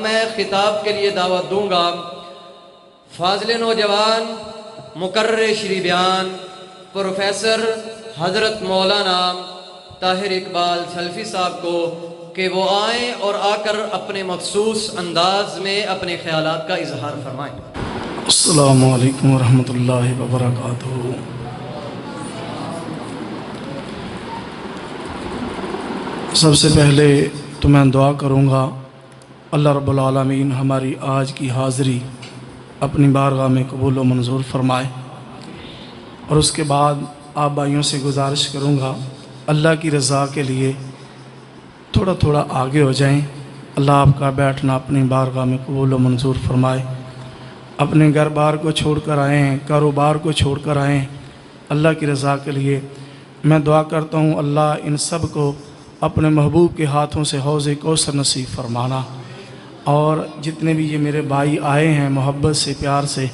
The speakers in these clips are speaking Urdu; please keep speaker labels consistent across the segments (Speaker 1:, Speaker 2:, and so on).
Speaker 1: میں خطاب کے لیے دعوت دوں گا فاضل نوجوان مقرر شری بیان پروفیسر حضرت مولانا طاہر اقبال سلفی صاحب کو کہ وہ آئیں اور آ کر اپنے مخصوص انداز میں اپنے خیالات کا اظہار فرمائیں۔
Speaker 2: السلام علیکم ورحمۃ اللہ وبرکاتہ۔ سب سے پہلے تو میں دعا کروں گا اللہ رب العالمین ہماری آج کی حاضری اپنی بارگاہ میں قبول و منظور فرمائے، اور اس کے بعد آپ بھائیوں سے گزارش کروں گا اللہ کی رضا کے لیے تھوڑا تھوڑا آگے ہو جائیں۔ اللہ آپ کا بیٹھنا اپنی بارگاہ میں قبول و منظور فرمائے۔ اپنے گھر بار کو چھوڑ کر آئے ہیں، کاروبار کو چھوڑ کر آئے ہیں اللہ کی رضا کے لیے۔ میں دعا کرتا ہوں اللہ ان سب کو اپنے محبوب کے ہاتھوں سے حوض کوثر نصیب فرمانا، اور جتنے بھی یہ میرے بھائی آئے ہیں محبت سے پیار سے،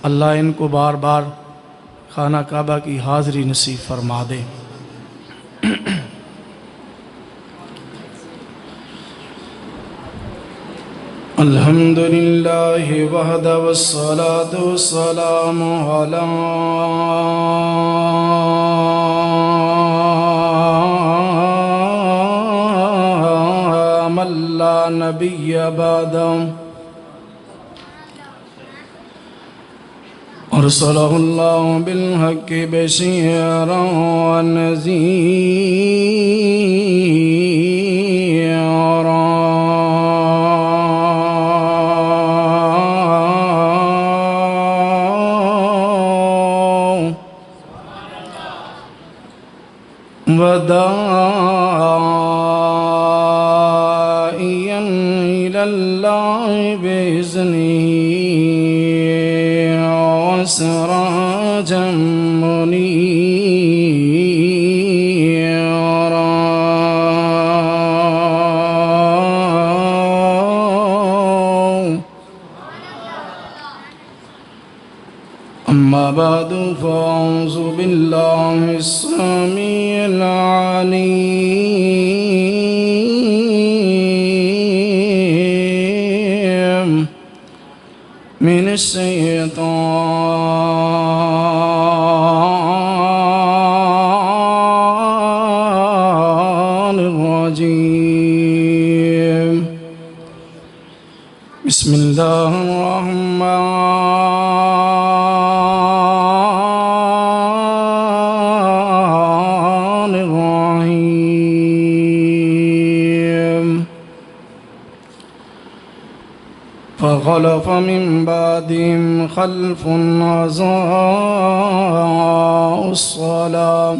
Speaker 2: اللہ ان کو بار بار خانہ کعبہ کی حاضری نصیب فرما دے۔ الحمدللہ وحدہ والصلاة والسلام علی من لا نبی بعدہ، ارسلہ اللہ بالحق بشیرا ونذیرا، وداعیا الی اللہ بإذنہ وسراجا منیرا۔ اما بعد فاعوذ باللہ السمیع العلیم من الشیطان الرجیم۔ بسم اللہ الرحمن فخلف من بعدهم خلف أضاعوا الصلاة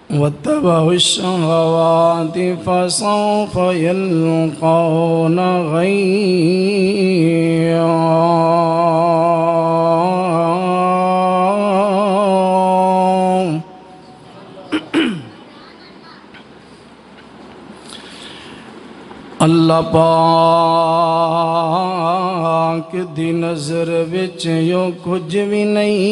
Speaker 2: واتبعوا الشهوات فسوف يلقون غيا۔ اللہ پاک دی نظر وچ یو کچھ بھی نہیں،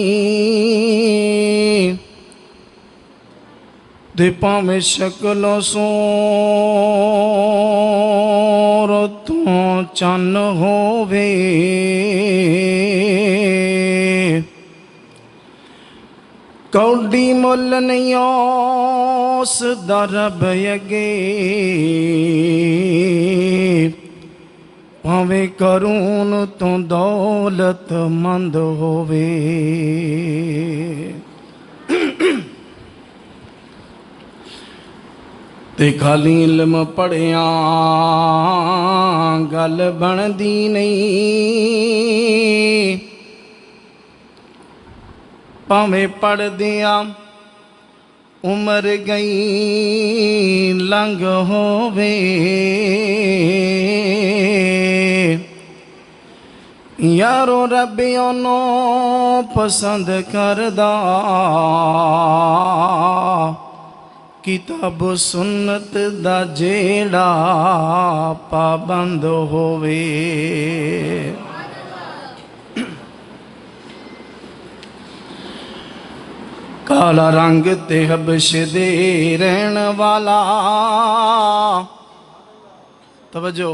Speaker 2: تے پاویں شکل و صورتوں چن ہووے، کوڈی مل نہیں اس دا رب اگے، پاویں کرون تو دولت مند ہووے۔ تے خالی علم پڑھیاں گل بندی نہیں، پاویں پڑھ دیاں عمر گئی لنگ ہووے، یارو رب انہوں پسند کردہ کتاب سنت دا جیڑا پابند ہووے۔ کالا رنگ تے حبش دے رہن والا، توجہ،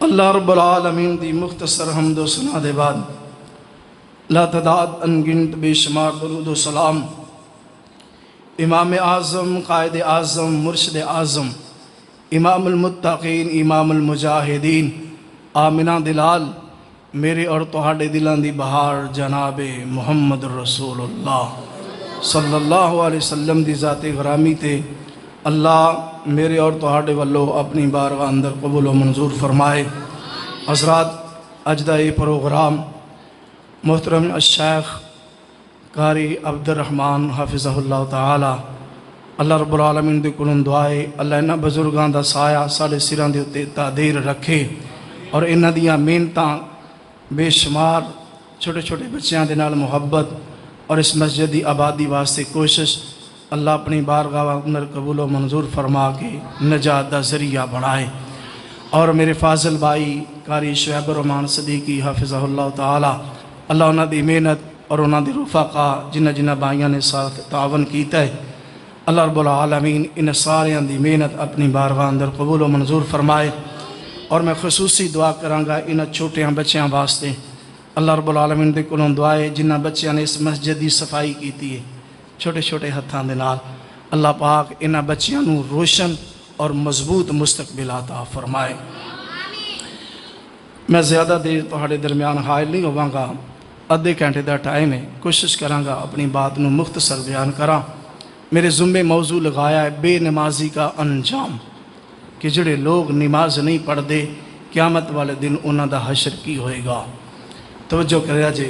Speaker 2: اللہ رب العالمین دی مختصر حمد و ثنا دے بعد لا تعداد انگنت بے شمار درود و سلام امام اعظم، قائد اعظم، مرشد اعظم، امام المتقین، امام المجاہدین، آمنہ دلال، میرے اور تہاڈے دلاں دی بہار جناب محمد رسول اللہ صلی اللہ علیہ وسلم دی ذات غرامی تے اللہ میرے اور تہاڈے والو اپنی بارگاہ اندر قبول و منظور فرمائے۔ حضرات، اجدہ یہ پروگرام محترم الشیخ قاری عبد الرحمن حافظہ اللہ تعالی اللہ رب العالمین دے کولوں دعائے اللہ انہاں بزرگاں دا سایہ ساڈے سراں دے اُتے تعدیر رکھے اور انہاں دیاں محنتاں بے شمار چھوٹے چھوٹے بچیاں دے نال محبت اور اس مسجد دی آبادی واسطے کوشش اللہ اپنی بارگاہ اندر قبول و منظور فرما کے نجات دا ذریعہ بڑھائے۔ اور میرے فاضل بھائی قاری شعیب الرحمان صدیقی حافظہ اللہ تعالی اللہ انہاں دی محنت اور انہاں دی رفقا جنہ بھائیاں نے ساتھ تعاون کیتا ہے، اللہ رب العالمین ان ساریاں دی محنت اپنی بارگاہ اندر قبول و منظور فرمائے۔ اور میں خصوصی دعا کراں گا ان چھوٹیاں بچیاں واسطے، اللہ رب العالمین دے کولوں دعائے جنہ بچیاں نے اس مسجد دی صفائی کیتی ہے چھوٹے چھوٹے ہتھاں دے نال، اللہ پاک انہاں بچیاں نوں روشن اور مضبوط مستقبل عطا فرمائے۔ میں زیادہ دیر تہاڈے درمیان حائل نہیں ہوواں گا، ادھے گھنٹے دا ٹائم ہے، کوشش کراں گا اپنی بات نوں مختصر بیان کراں۔ میرے ذمے موضوع لگایا ہے بے نمازی کا انجام، کہ جڑے لوگ نماز نہیں پڑھتے قیامت والے دن انہاں دا حشر کی ہوئے گا۔ توجہ کریا جے،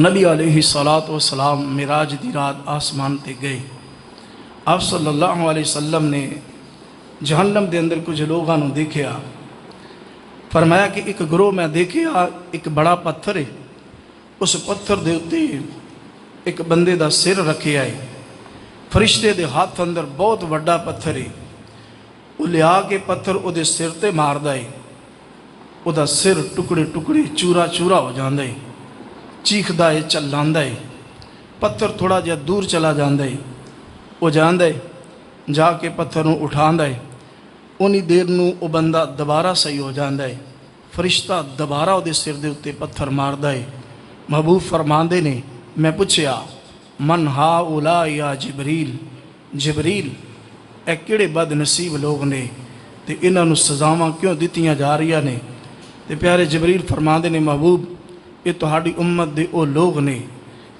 Speaker 2: نبی علیہ الصلوۃ والسلام معراج دی رات آسمان تے گئے، آپ صلی اللہ علیہ وسلم نے جہنم دے اندر کچھ لوگاں نوں دیکھیا، فرمایا کہ ایک گروہ میں دیکھیا ایک بڑا پتھر ہے، اس پتھر دے اُتے ایک بندے دا سر رکھیا ہے، فرشتے دے ہاتھ اندر بہت وڈا پتھر ہے، وہ لیا کے پتھر او دے سر تے ماردا ہے، او دا سر ٹکڑے ٹکڑے چورا چورا ہو جاندا ہے، چیخدا ہے چلاندا ہے، پتھر تھوڑا جہا دور چلا جاندا ہے، وہ جاندا ہے جا کے پتھر نوں اٹھاندا ہے، اونی دیر نوں او بندہ دوبارہ صحیح ہو جاندا ہے، فرشتہ دوبارہ او دے سر دے اُتے پتھر ماردا ہے۔ محبوب فرماندے نے میں پوچھیا من ہا اولا یا جبریل، جبریل اے کیڑے بد نصیب لوگ نے تے انہاں نوں سزاواں کیوں دتیاں جا رہیاں نے؟ تے پیارے جبریل فرماندے نے محبوب یہ تہاڈی امت دے او لوگ نے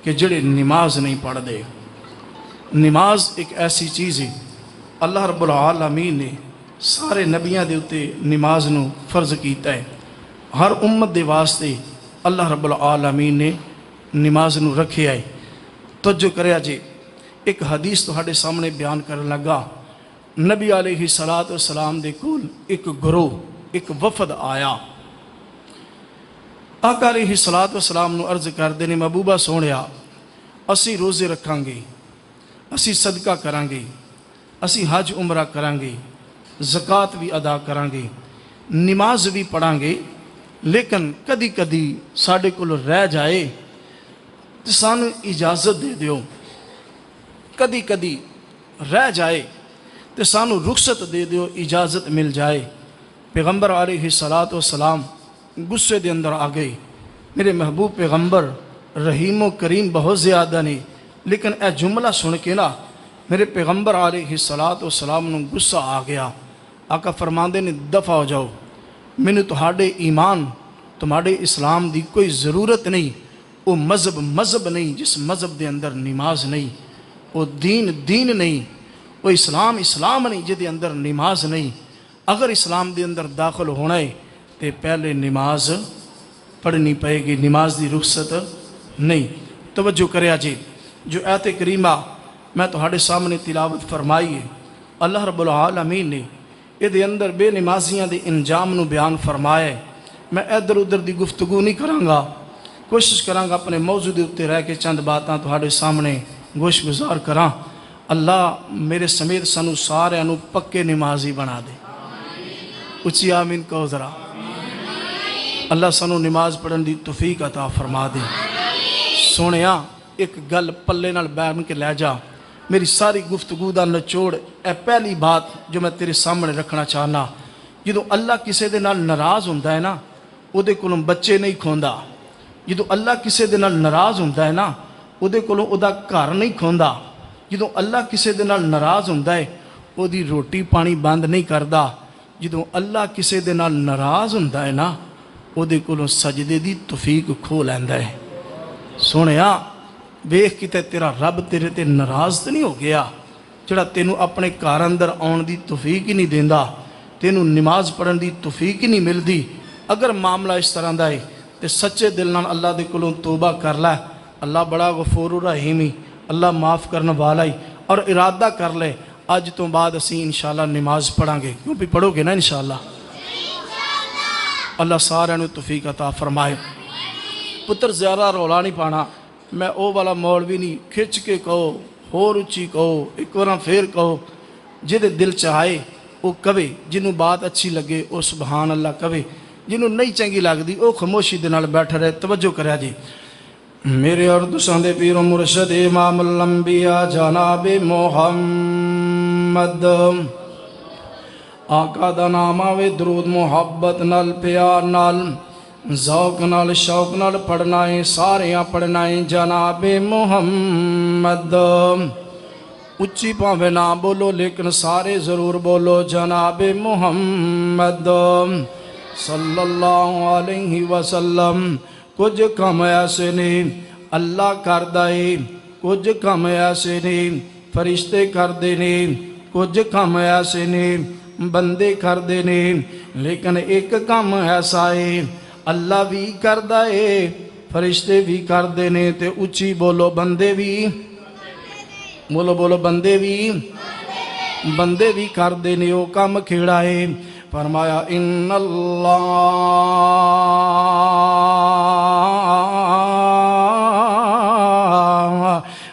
Speaker 2: کہ جڑے نماز نہیں پڑھدے۔ نماز ایک ایسی چیز ہے، اللہ رب العالمین نے سارے نبیاں دے اتے نماز نوں فرض کیتا ہے، ہر امت دے واسطے اللہ رب العالمین نے نماز نوں رکھیا ہے۔ توجہ کریا جے، ایک حدیث تہاڈے سامنے بیان کرن لگا، نبی علیہ الصلوۃ والسلام دے کول ایک گروہ ایک وفد آیا، آقا علیہ الصلوۃ والسلام نوں عرض کردے نے محبوبہ سونیا اسی روزے رکھاں گے، اسی صدقہ کراں گے، اسی حج عمرہ کراں گے، زکوٰۃ بھی ادا کراں گے، نماز بھی پڑھاں گے، لیکن کدی کدی ساڈے کول رہ جائے تو سانو اجازت دے دیو، کدی کدی رہ جائے تو سانو رخصت دے دیو، اجازت مل جائے۔ پیغمبر علیہ الصلوۃ والسلام غصے دے اندر آ گئے، میرے محبوب پیغمبر رحیم و کریم بہت زیادہ نہیں، لیکن اے جملہ سن کے نا میرے پیغمبر علیہ الصلوۃ والسلام نوں غصہ آ گیا۔ آقا فرماندے نے دفع ہو جاؤ، مینوں تہاڈے ایمان تمہاڈے اسلام دی کوئی ضرورت نہیں، وہ مذہب نہیں جس مذہب دے اندر نماز نہیں، وہ دین نہیں، وہ اسلام نہیں جدے اندر نماز نہیں۔ اگر اسلام دے اندر داخل ہونا ہے تو پہلے نماز پڑھنی پائے گی، نماز دی رخصت نہیں۔ توجہ کریا جی، جو آیت کریمہ میں تہاڈے سامنے تلاوت فرمائی ہے، اللہ رب العالمین نے یہ اندر بے نمازیاں دے انجام نو بیان فرمایا ہے۔ میں ادھر ادھر دی گفتگو نہیں کراں گا، کوشش کراں گا اپنے موضوع دے اتے رہ کے چند باتاں تہاڈے سامنے گوش گزار کراں۔ اللہ میرے سمیت سانو سارے نو پکے نمازی بنا دے، اچھی آمین کہو ذرا۔ اللہ سانو نماز پڑھن دی توفیق عطا فرما دے۔ سونیا ایک گل پلے نال بیان کے لے جا، میری ساری گفتگو دا نچوڑ اے پہلی بات جو میں تیرے سامنے رکھنا چاہنا، جدوں اللہ کسے دے نال ناراض ہوندا ہے نا اودے کولوں بچے نہیں کھوندا جدوں اللہ کسے دے نال ناراض ہوندا ہے نا اودے کولوں ادا گھر نہیں کھوندا جدوں اللہ کسے دے نال ناراض ہوندا ہے اودی روٹی پانی بند نہیں کردا جدوں اللہ کسے دے نال ناراض ہوندا ہے نا اودے کولوں سجدے دی توفیق کھو لیندا ہے سونیا ویکھ کتے تیرا رب تیرے تے ناراض تے نہیں ہو گیا جڑا تینوں اپنے گھر اندر آن دی توفیق ہی نہیں دیندا تینوں نماز پڑھن دی توفیق ہی نہیں ملدی اگر معاملہ اس طرح دا ہے تے سچے دل نال اللہ دے کولوں توبہ کر لے اللہ بڑا غفور رحیمی اللہ معاف کرنے والا ہی اور ارادہ کر لے اج تو بعد اسی انشاءاللہ نماز پڑھاں گے کیوں بھی پڑھو گے نا انشاءاللہ اللہ سارے نو توفیق عطا فرمائے پتر زیادہ رولا نہیں پانا میں او والا مولوی نہیں کھچ کے کہو ہور اچھی کہو ایک بار پھر کہو جدے دل چاہے وہ کہے جنوں بات اچھی لگے وہ سبحان اللہ کہے جنوں نہیں چنگی لگدی وہ خاموشی دے نال بیٹھا رہے توجہ کریا جی میرے اور تساں دے پیر و مرشد امام الانبیاء جناب محمد آقا دا نام آوے درود محبت نال پیار نال ذوق نال شوق نال پڑھنا ہے ساریاں پڑھنا ہے جناب محمد اچھی پاوے نہ بولو لیکن سارے ضرور بولو جناب محمد صلی اللہ علیہ وسلم کچھ کم ایسے نہیں اللہ کردہ ہے کچھ کم ایسے نہیں فرشتے کردے نہیں کچھ کم ایسے نہیں بندے کردے نہیں لیکن ایک کم ایسا ہے اللہ بھی کردہ ہے فرشتے بھی کردے نے تے اچھی بولو بندے بھی بولو بولو بندے بھی کردے نے وہ کم کھیڑا ہے فرمایا ان اللہ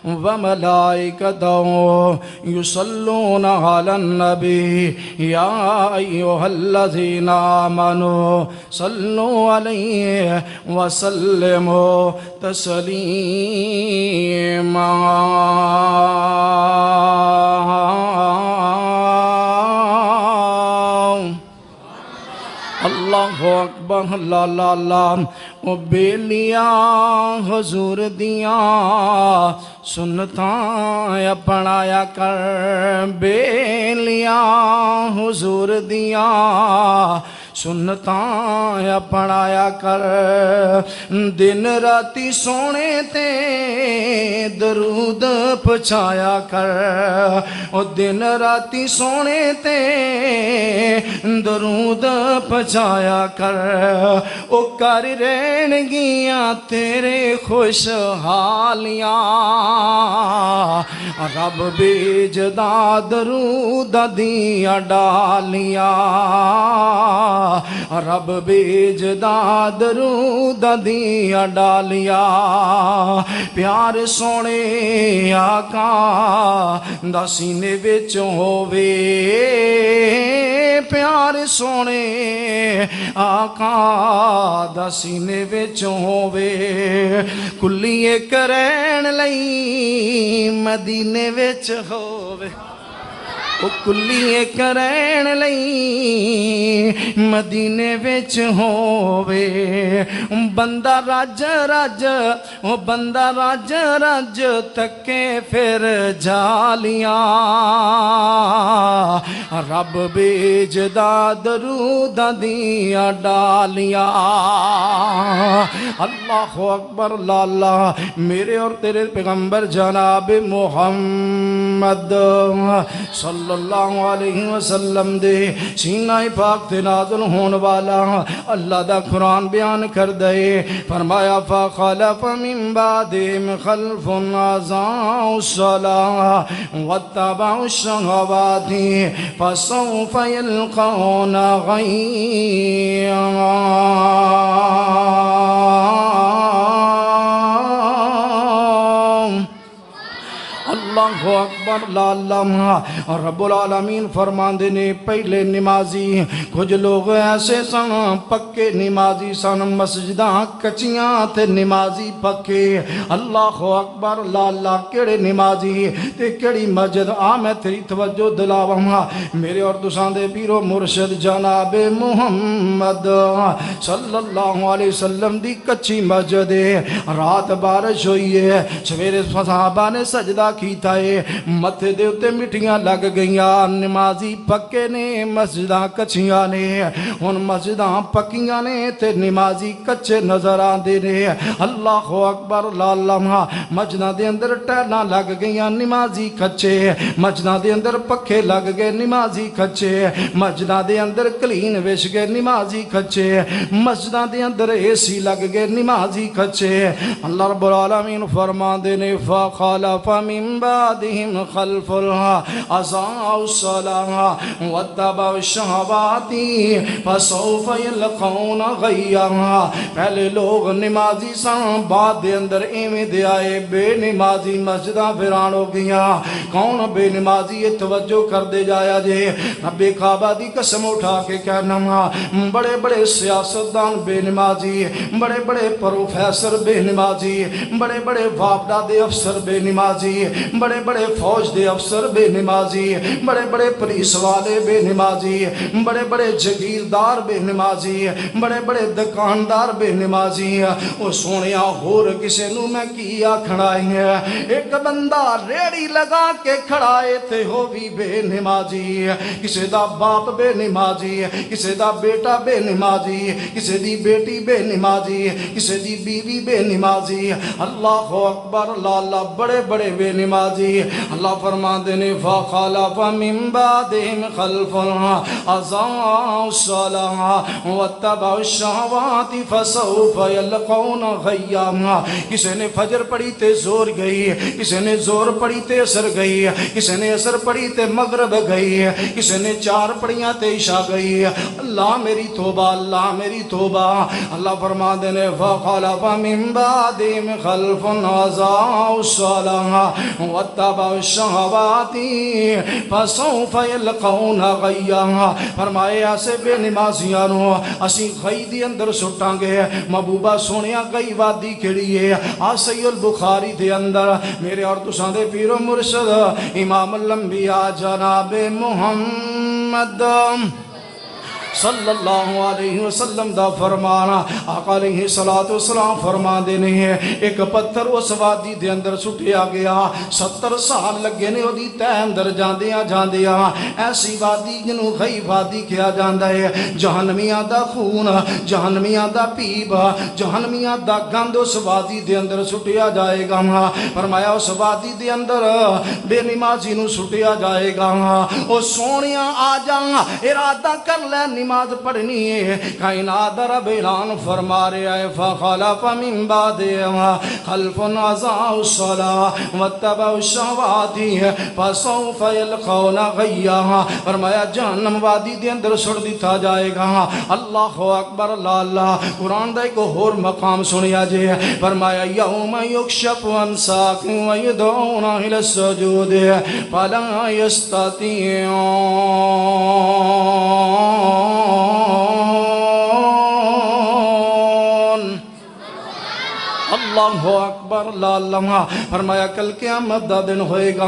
Speaker 2: وملائکتہ یصلون علی النبی یا ایہا الذین آمنوا صلوا علیہ وسلموا تسلیما اللہ اکبر اللہ اللہ اللہ او بیلیاں حضور دیاں سنتاں اپنایا کر بیلیاں حضور دیاں سنتاں اپنایا کر دن راتی سونے تے درود پچھایا کر او دن راتی سونے تے درود پچھایا کر او کر رہن گیاں تیرے خوشحالیاں رب بیجدا درود دیاں ڈالیاں رب بیجدا درود دیاں ڈالیاں پیار سونے آقا دا سینے وچ ہووے پیار سونے آقا دا سینے وچ ہووے کلیے کرین لئی مدینے وچ ہووے او کلیے کرین لئی مدینے وچ ہووے بندہ رج رج او بندہ رج رج تکے پھر جالیاں رب بیجدا درود دیاں ڈالیاں اللہ اکبر لالا میرے اور تیرے پیغمبر جناب محمد صلی اللہ علیہ وسلم دے سینہ پاک تے نازل ہون والا اللہ دا قرآن بیان کر دے فرمایا فخلف من بعدہم خلف اضاعوا الصلاۃ واتبعوا الشہوات فسوف یلقون غیّا اللہ اکبر لا اللہ رب العالمین فرماندے نے پہلے نمازی کچھ لوگ ایسے سن پکے نمازی سن مسجداں کچیاں تے نمازی پکے اللہ اکبر لا اللہ کیڑے نمازی تے کیڑی مسجد آ میں تیری توجہ دلاواں میرے اور تساں دے پیرو مرشد جناب محمد صلی اللہ علیہ وسلم دی کچی مسجد رات بارش ہوئی ہے سویرے صحابہ نے سجدہ کیتا ہے متھے دے اتے مٹیاں لگ گئیاں نمازی پکے نے مسجداں کچیاں نے ہن مسجداں پکیاں نے تے نمازی کچے نظر آندے نے اللہ اکبر لا اللہ مسجداں دے اندر ٹیلاں لگ گئیاں نمازی کچے مسجداں دے اندر پکھے لگ گئے نمازی کچے مسجداں دے اندر کلین وش گئے نمازی کچے مسجداں دے اندر اے سی لگ گئے نمازی کچے اللہ رب العالمین فرماندے نے فخلف من بعدهم خلف اضاعوا الصلاة واتبعوا الشهوات فسوف يلقون غيا پہلے لوگ نمازی سن بعد دے اندر ایویں دے آئے بے نمازی مسجداں ویران ہو گئیاں کون بے نمازی توجہ کر دے جایا جے رب کعبہ دی قسم اٹھا کے کہنا بڑے بڑے سیاستدان بے نمازی بڑے بڑے پروفیسر بے نمازی بڑے بڑے وابڈا دے افسر بے نمازی بڑے بڑے فوج دے افسر بے نمازی بڑے بڑے پولیس والے بے نمازی بڑے بڑے جگیردار بے نمازی بڑے بڑے دکاندار بے نمازی او سونیا ہور کسے نو میں کیا کھڑائی ہے ایک بندہ ریڑی لگا کے کھڑائے تے ہو بھی بے نمازی کسے دا باپ بے نمازی کسے دا بیٹا بے نمازی کسے دی بیٹی بے نمازی کسے دی بیوی بے نمازی اللہ اکبر اللہ بڑے بڑے بے نمازی اللہ فرماندے نے فخلف من بعدهم خلف اضاعوا الصلاة واتبعوا الشهوات فسوف يلقون غيا کسے نے فجر پڑھی تے زور گئی کسے نے زور پڑھی تے اثر گئی کسے نے اثر پڑھی تے مغرب گئی کسے نے چار پڑھیاں تے عشاء گئی اللہ میری توبہ اللہ میری توبہ اللہ فرماندے نے فخلف من بعدهم خلف اضاعوا الصلاة واتبعوا الشهوات فسوف يلقون غيا فرمایا ایسے بے نمازیاں نو اسی غی دی اندر سٹاں گے محبوبہ سونیا غی وادی کھڑی ہے صحیح البخاری دے اندر میرے اور تساں دے پیر و مرشد امام الانبیاء جناب محمد صلی اللہ علیہ وسلم دا فرمانا آقا علیہ السلام فرما دینے ہیں ایک پتھر اس وادی دے اندر سٹیا گیا 70 سال لگے نے وہ دی تے اندر جاندیاں ایسی وادی جنہوں غی وادی کیا جاندہ ہے جہنمیاں دا خون جہنمیاں دا پیب جہنمیاں دا گند اس وادی دے اندر سٹیا جائے گا فرمایا اس وادی دے اندر بے نمازی نو سٹیا جائے گا او سونیاں آ جاں ارادہ کر لے نماز پڑھنی ہے کائنات رب اعلان فرما رہا ہے فخلف من بعدهم خلف اضاعوا الصلاة واتبعوا الشهوات فسوف يلقون غيا فرمایا جہنم وادی دے اندر سڑ دیتا جائے گا اللہ اکبر اللہ قرآن دا ایک اور مقام سنیا جے فرمایا یوم یکشف عن ساق ویدعون الى السجود فلا يستطيعون اللہ اکبر اللہ فرمایا کل قیامت دا دن ہوئے گا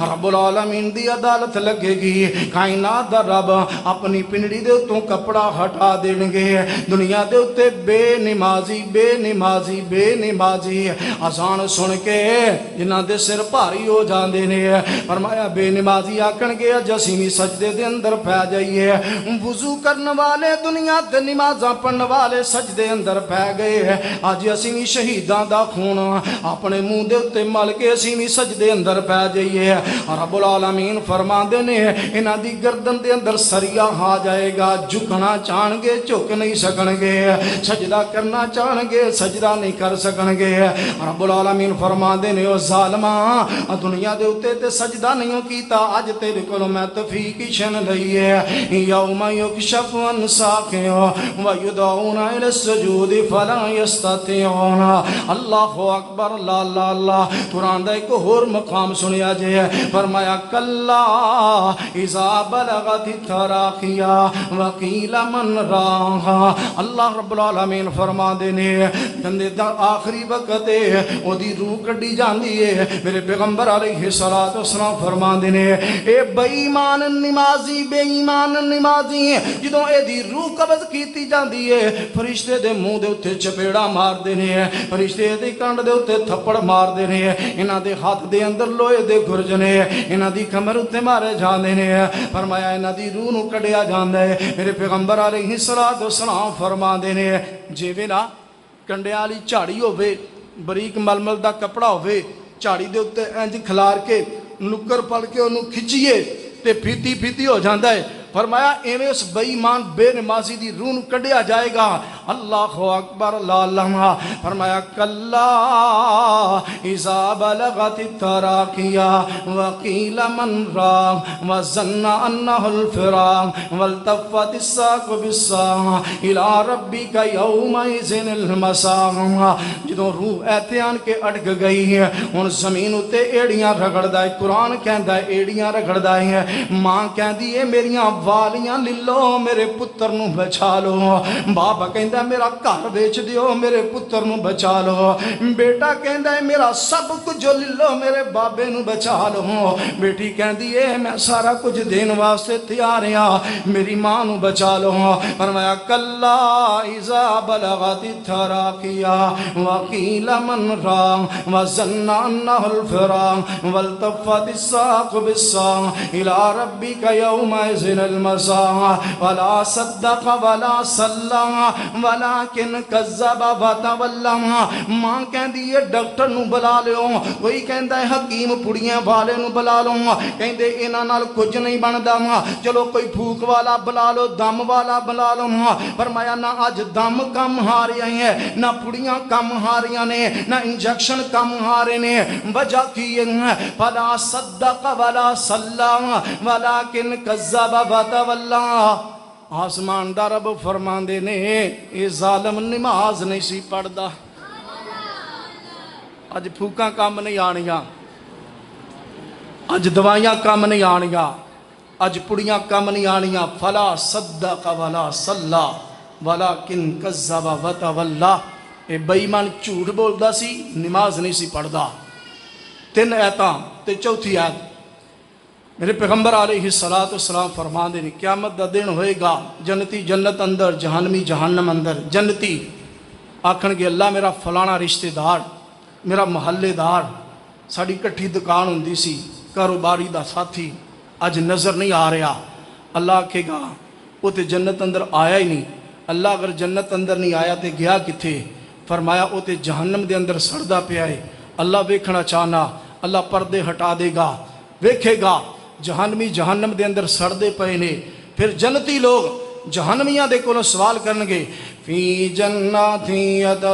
Speaker 2: رب العالمین دی عدالت لگے گی کائنات دا رب اپنی پنڈی دے اتوں کپڑا ہٹا دیں گے دنیا دے اتے بے نمازی بے نمازی بے نمازی آسان سن کے جنہ دے سر بھاری ہو جاندے نے فرمایا بے نمازی آکن گے جسیمی سجدے دے اندر پہ جائیے وضو کرن والے دنیا دے نمازاں پڑھن والے سجدے اندر پہ گئے آج اسیمی شہیداں دا خون اپنے منہ دے اتے مل کے اسیمی سجدے اندر پہ جائیے رب العالمین فرما دینے انہاں دی گردن دے اندر سریا آ جائے گا جھکنا چاہن گے جھک نہیں سکن گے سجدہ کرنا چاہن گے سجدہ نہیں کر سکن گے رب العالمین فرما دینے او ظالماں دنیا دے اتے تے سجدہ نہیں کیتا اج تیرے کول میں توفیق شن لئیے یوم یکشف عن ساق ویدعون الی السجود فلا یستطیعون اللہ اکبر اکبر لا لا لا قرآن دا ایک اور مقام سنیا جے ہے فرمایا کلا اذا بلغت التراقیا وقیل من راہا اللہ رب العالمین فرما دینے بندے دا آخری وقت ہے وہ دی روح کڈی جاندی ہے میرے پیغمبر علیہ السلام فرما دینے اے بے ایمان نمازی بے ایمان نمازی جدوں اے دی روح قبض کیتی جاندی ہے فرشتے دے منہ دے اتے چپیڑا مار دینے ہیں فرشتے دے کنڈ دے اتے تھپڑ مار دینے ہیں انہاں دے ہاتھ دے اندر لوہے دے گرجنے ہیں انہاں دی کمر اتے مارے جاندے ہیں فرمایا انہاں دی روح نو کڈیا جاندا ہے میرے پیغمبر علیہ السلام فرما دینے ہیں جے نا کنڈے والی جھاڑی ہوے بریک ململ دا کپڑا ہوے جھاڑی دے اتے انج کھلار کے نکر پڑ کے انہوں کھچیے تے پھیتی پھیتی ہو جاندا ہے فرمایا ایویں اس بے ایمان بے نمازی دی روح نو کڈیا جائے گا اللہ اکبر لا الہ فرمایا کلا اذا بلغت التراقیا وقیل من راق وظن انہ الفراق والتفت الساق بالساق الى ربک یومئذ المساق جدوں روح ایتیان کے اٹک گئی ہے ان زمین اتے ایڑیاں رگڑدا ہے قرآن کہندا ہے ایڑیاں رگڑدا ہے ماں کہندی ہے میریاں والیاں للو میرے پتر نو بچا لو باپ کہندا میرا گھر بیچ دیو میرے پتر نو بچا لو بیٹا کہندا ہے میرا سب کچھ للو میرے بابے نو بچا لو بیٹی کہندی ہے میں سارا کچھ دین واسطے تیار ہاں میری ماں نو بچا لو فرمایا کلا اذا بلغت التراقیا وقیل من راق وظن انہ الفراق والتفت الساق بالساق الى ربک یومئذ المساق ولا صدق ولا صلى ولكن كذب وتولى ماں کہندی ہے ڈاکٹر نو بلا لیو کوئی کہندا ہے حکیم پڑیاں والے نو بلا لو کہندے انہاں نال کچھ نہیں بندا چلو کوئی پھوک والا بلا لو دم والا بلا لو فرمایا نہ اج دم کم ہاریا ہے نہ پڑیاں کم ہاریاں نے نہ انجیکشن کم ہارے نے وجہ کی ہے فلا صدق ولا صلى ولكن كذب وتولى آسمان دا رب فرماندے نے اے ظالم نماز نہیں سی پڑھدا اج پھوکاں کام نہیں آنیاں اج دوائیاں کام نہیں آنیاں اج پڑیاں کام نہیں آنیاں فلا صدق ولا صلى ولكن كذب وتولى اے بے ایمان جھوٹ بولدا سی نماز نہیں سی پڑھدا 3 آیتاں تے چوتھی آیت میرے پیغمبر علیہ السلام فرما دے قیامت دا دن ہوئے گا جنتی جنت اندر جہنمی جہنم اندر جنتی آکھن گے اللہ میرا فلانا رشتہ دار میرا محلے دار ساڑی کٹھی دکان ہوندی سی کاروباری دا ساتھی اج نظر نہیں آ رہا اللہ کہے گا وہ تے جنت اندر آیا ہی نہیں اللہ اگر جنت اندر نہیں آیا تے گیا کتھے فرمایا وہ تے جہنم دے اندر سڑدا پیا ہے اللہ ویکھنا چاہنا اللہ پردے ہٹا دے گا ویکھے گا جہنمی جہنم دے اندر سڑدے پئے نے پھر جنتی لوگ جہنمیاں دے کولوں سوال کرنگے فی جنات یتساءلون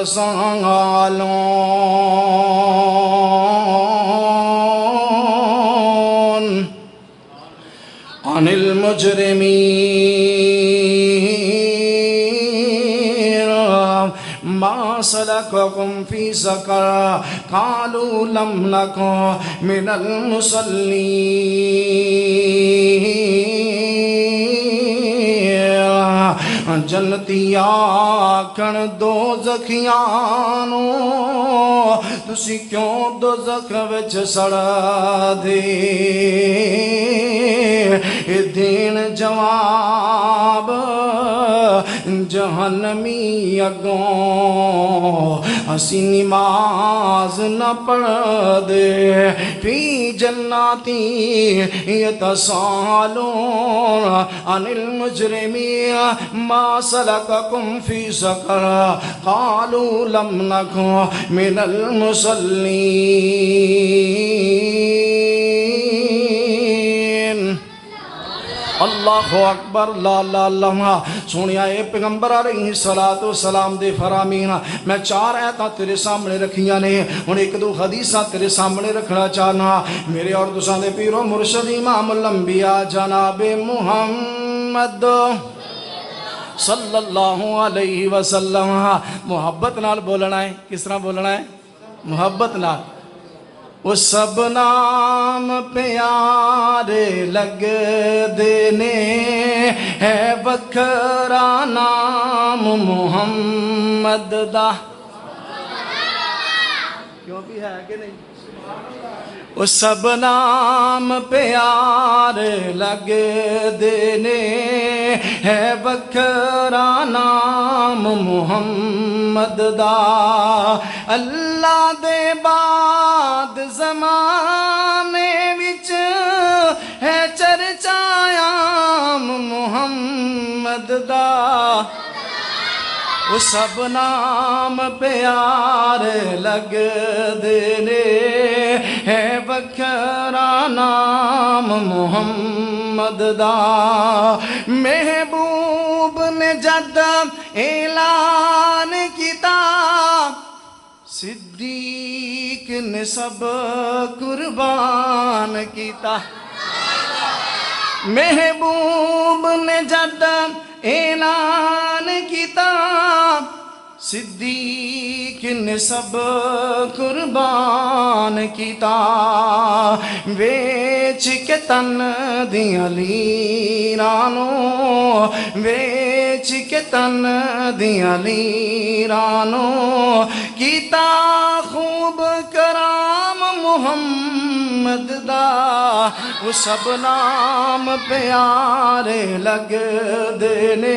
Speaker 2: عن المجرمین ما سلککم فی سقر قالوا لم نکن من المصلین جنتی آکھن دوزخیانو تسی کیوں دوزخ وچ سڑا دے اے دین جواب جہنمی اگوں اسی نماز نہ پڑھ دے فی جناتی یتساءلون عن المجرمین ما سلککم فی سقر قالوا لم نکن من المصلین اللہ اکبر لا لا لا سونیا اے پیغمبر علیہ السلام دے فرامین میں 4 آیتاں تیرے سامنے رکھیاں نے ہن 1-2 حدیثاں تیرے سامنے رکھنا چاہنا میرے اور تساں دے پیر و مرشد امام الانبیاء جناب محمد صلی اللہ علیہ وسلم محبت نال بولنا ہے کس طرح بولنا ہے ਮੁਹੱਬਤ ਨਾਲ। ਉਹ ਸਭ ਨਾਮ ਪਿਆਰੇ ਲੱਗਦੇ ਨੇ, ਹੈ ਵੱਖਰਾ ਨਾਮ ਮੁਹੰਮਦ ਦਾ। ਕਿਉਂ ਵੀ ਹੈ ਕਿ ਨਹੀਂ? ਉਹ ਸਭ ਨਾਮ ਪਿਆਰੇ ਲੱਗਦੇ ਨੇ, ਹੈ ਵੱਖਰਾ ਨਾਮ ਮੁਹੰਮਦ ਦਾ। ਅੱਲਾ ਦੇ ਬਾਦ ਜ਼ਮਾਨੇ ਵਿੱਚ ਹੈ ਚਰਚਾ ਆਮ ਮੁਹੰਮਦ ਦਾ। ਉਹ ਸਭ ਨਾਮ ਪਿਆਰੇ ਲੱਗਦੇ ਨੇ, ਹੈ ਵੱਖਰਾ ਨਾਮ ਮੁਹੰਮਦ ਦਾ। ਮਹਿਬੂਬ ਨੇ ਜਦ ਐਲਾਨ ਕੀਤਾ, ਸਿੱਦੀਕ ਨੇ ਸਭ ਕੁਰਬਾਨ ਕੀਤਾ। ਮਹਿਬੂਬ ਨੇ ਜਦ ਐਲਾਨ ਕੀਤਾ, ਸਿੱਦੀਕ ਨੇ ਸਭ ਕੁਰਬਾਨ ਕੀਤਾ। ਵੇਚ ਕੇ ਤਨ ਦੀਆਂ ਲੀਰਾਂ ਨੂੰ, ਵੇਚ ਕੇ ਤਨ ਦੀਆਂ ਲੀਰਾਂ ਨੂੰ, ਕੀਤਾ ਖੂਬ ਕਰਾਮ ਮੁਹੰਮਦ ਦਾ। ਉਹ ਸਭ ਨਾਮ ਪਿਆਰੇ ਲੱਗਦੇ ਨੇ,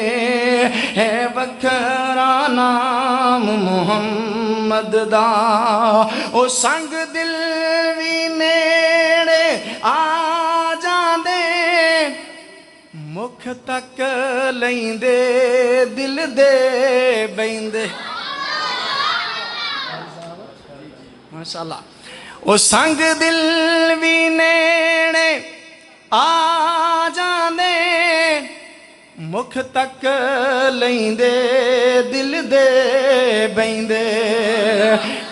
Speaker 2: ਹੈ ਵੱਖਰਾ ਨਾਮ ਮੁਹੰਮਦ ਦਾ। ਉਹ ਸੰਗ ਦਿਲ ਵੀ ਨੇੜੇ ਆ ਜਾਂਦੇ, ਮੁਖ ਤੱਕ ਲੈਂਦੇ ਦਿਲ ਦੇ ਬੈਂਦੇ। ਮਾਸ਼ਾਅੱਲਾ। ਉਹ ਸੰਗ ਦਿਲ ਵੀ ਨੇੜੇ ਆ ਜਾਂਦੇ, ਮੁਖ ਤੱਕ ਲੈਂਦੇ ਦਿਲ ਦੇ ਬੈਂਦੇ।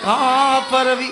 Speaker 2: ਕਾਫਰ ਵੀ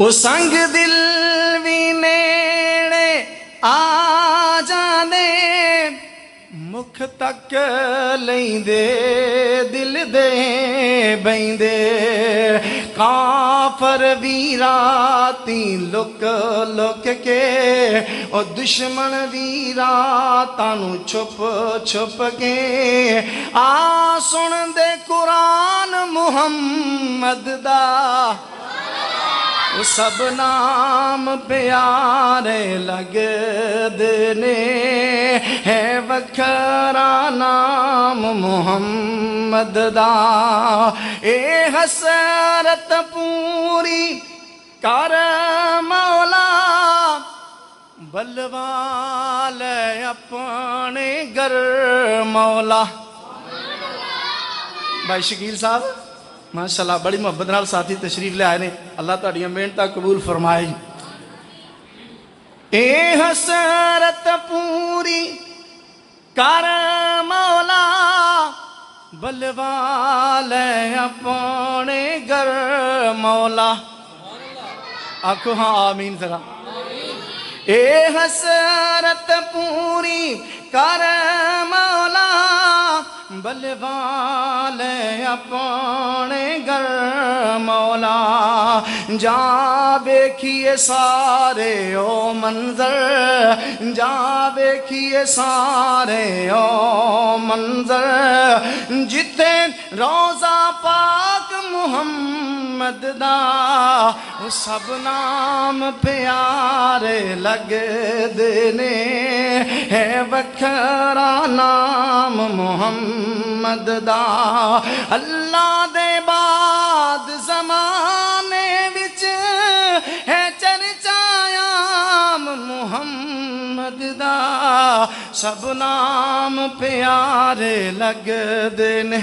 Speaker 2: ਉਹ ਸੰਗ ਦਿਲ ਵੀ ਨੇੜੇ ਆ ਜਾਂਦੇ, ਮੁਖ ਤੱਕ ਲੈਂਦੇ ਦਿਲ ਦੇ ਬੈਂਦੇ। ਕਾਫਰ ਵੀ ਰਾਤੀ ਲੁਕ ਲੁਕ ਕੇ, ਉਹ ਦੁਸ਼ਮਣ ਵੀ ਰਾਤਾਂ ਨੂੰ ਛੁਪ ਛੁਪ ਕੇ, ਆ ਸੁਣਦੇ ਕੁਰਾਨ ਮੁਹੰਮਦ ਦਾ। ਉਹ ਸਭ ਨਾਮ ਪਿਆਰੇ ਲੱਗਦੇ ਨੇ, ਹੈ ਵੱਖਰਾ ਨਾਮ ਮੁਹੰਮਦ ਦਾ। ਇਹ ਹਸਰਤ ਪੂਰੀ ਕਰ ਮੌਲਾ, ਬਲਵਾ ਲੈ ਆਪਣੇ ਘਰ ਮੌਲਾ। ਭਾਈ ਸ਼ਕੀਲ ਸਾਹਿਬ ਮਾਸ਼ਾਅੱਲਾ ਬੜੀ ਮੁਹੱਬਤ ਨਾਲ ਸਾਥੀ ਤਸ਼ਰੀਫ ਲੈ ਆਏ ਨੇ। ਅੱਲਾਹ ਤੁਹਾਡੀਆਂ ਮਿਹਨਤਾਂ ਕਬੂਲ ਫਰਮਾਏ ਜੀ। ਇਹ ਹਸਰਤ ਪੂਰੀ ਕਰ ਮੌਲਾ, ਬਲਵਾ ਲੈ ਆਪਣੇ ਘਰ ਮੌਲਾ। ਆਖੋ ਹਾਂ ਆਮੀਨ ਜ਼ਰਾ। ਇਹ ਹਸਰਤ ਪੂਰੀ ਕਰ ਮੌਲਾ, ਬਲਵਾ ਲੈ ਆਪਣੇ ਘਰ ਮੌਲਾ। ਜਾ ਵੇਖੀਏ ਸਾਰੇ ਉਹ ਮੰਜ਼ਰ, ਜਾ ਵੇਖੀਏ ਸਾਰੇ ਉਹ ਮੰਜ਼ਰ, ਜਿੱਥੇ ਰੋਜ਼ਾ ਪਾਕ ਮੁਹੰਮਦ ਦਾ। ਉਹ ਸਭ ਨਾਮ ਪਿਆਰੇ ਲੱਗਦੇ ਨੇ, ਹੈ ਵੱਖਰਾ ਨਾਮ ਮੁਹੰਮਦ ਦਾ। ਅੱਲਾ ਦੇ ਬਾਦ ਜ਼ਮਾਨੇ ਵਿੱਚ ਹੈ ਚਰਚਾ ਆਮ ਮੁਹੰਮਦ ਦਾ। ਸਭ ਨਾਮ ਪਿਆਰੇ ਲੱਗਦੇ ਨੇ।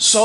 Speaker 2: 100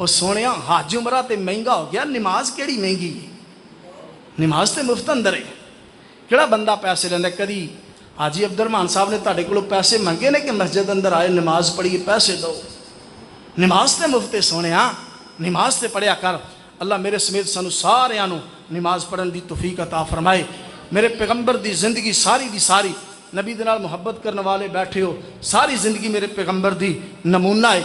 Speaker 2: ਉਹ ਸੋਹਣਿਆ ਹੱਜ ਉਮਰਾ ਤੇ ਮਹਿੰਗਾ ਹੋ ਗਿਆ, ਨਮਾਜ਼ ਕਿਹੜੀ ਮਹਿੰਗੀ ਹੈ? ਨਮਾਜ਼ ਤੇ ਮੁਫਤ ਅੰਦਰ ਹੈ। ਕਿਹੜਾ ਬੰਦਾ ਪੈਸੇ ਲੈਂਦਾ? ਕਦੀ ਹਾਜੀ ਅਬਦੁਰਰਹਿਮਾਨ ਸਾਹਿਬ ਨੇ ਤੁਹਾਡੇ ਕੋਲੋਂ ਪੈਸੇ ਮੰਗੇ ਨੇ ਕਿ ਮਸਜਿਦ ਅੰਦਰ ਆਏ ਨਮਾਜ਼ ਪੜ੍ਹੀਏ ਪੈਸੇ ਦਿਓ? ਨਮਾਜ਼ ਤੇ ਮੁਫਤ ਹੈ ਸੋਹਣਿਆ, ਨਮਾਜ਼ ਤੇ ਪੜ੍ਹਿਆ ਕਰ। ਅੱਲਾ ਮੇਰੇ ਸਮੇਤ ਸਾਨੂੰ ਸਾਰਿਆਂ ਨੂੰ ਨਮਾਜ਼ ਪੜ੍ਹਨ ਦੀ ਤੌਫੀਕ ਅਤਾ ਫਰਮਾਏ। ਮੇਰੇ ਪੈਗੰਬਰ ਦੀ ਜ਼ਿੰਦਗੀ ਸਾਰੀ ਦੀ ਸਾਰੀ, ਨਬੀ ਦੇ ਨਾਲ ਮੁਹੱਬਤ ਕਰਨ ਵਾਲੇ ਬੈਠੇ ਹੋ, ਸਾਰੀ ਜ਼ਿੰਦਗੀ ਮੇਰੇ ਪੈਗੰਬਰ ਦੀ ਨਮੂਨਾ ਹੈ।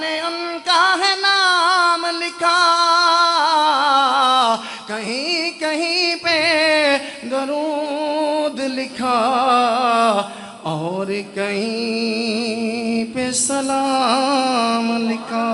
Speaker 3: نے ان کا ہے نام لکھا، کہیں کہیں پہ درود لکھا اور کہیں پہ سلام لکھا۔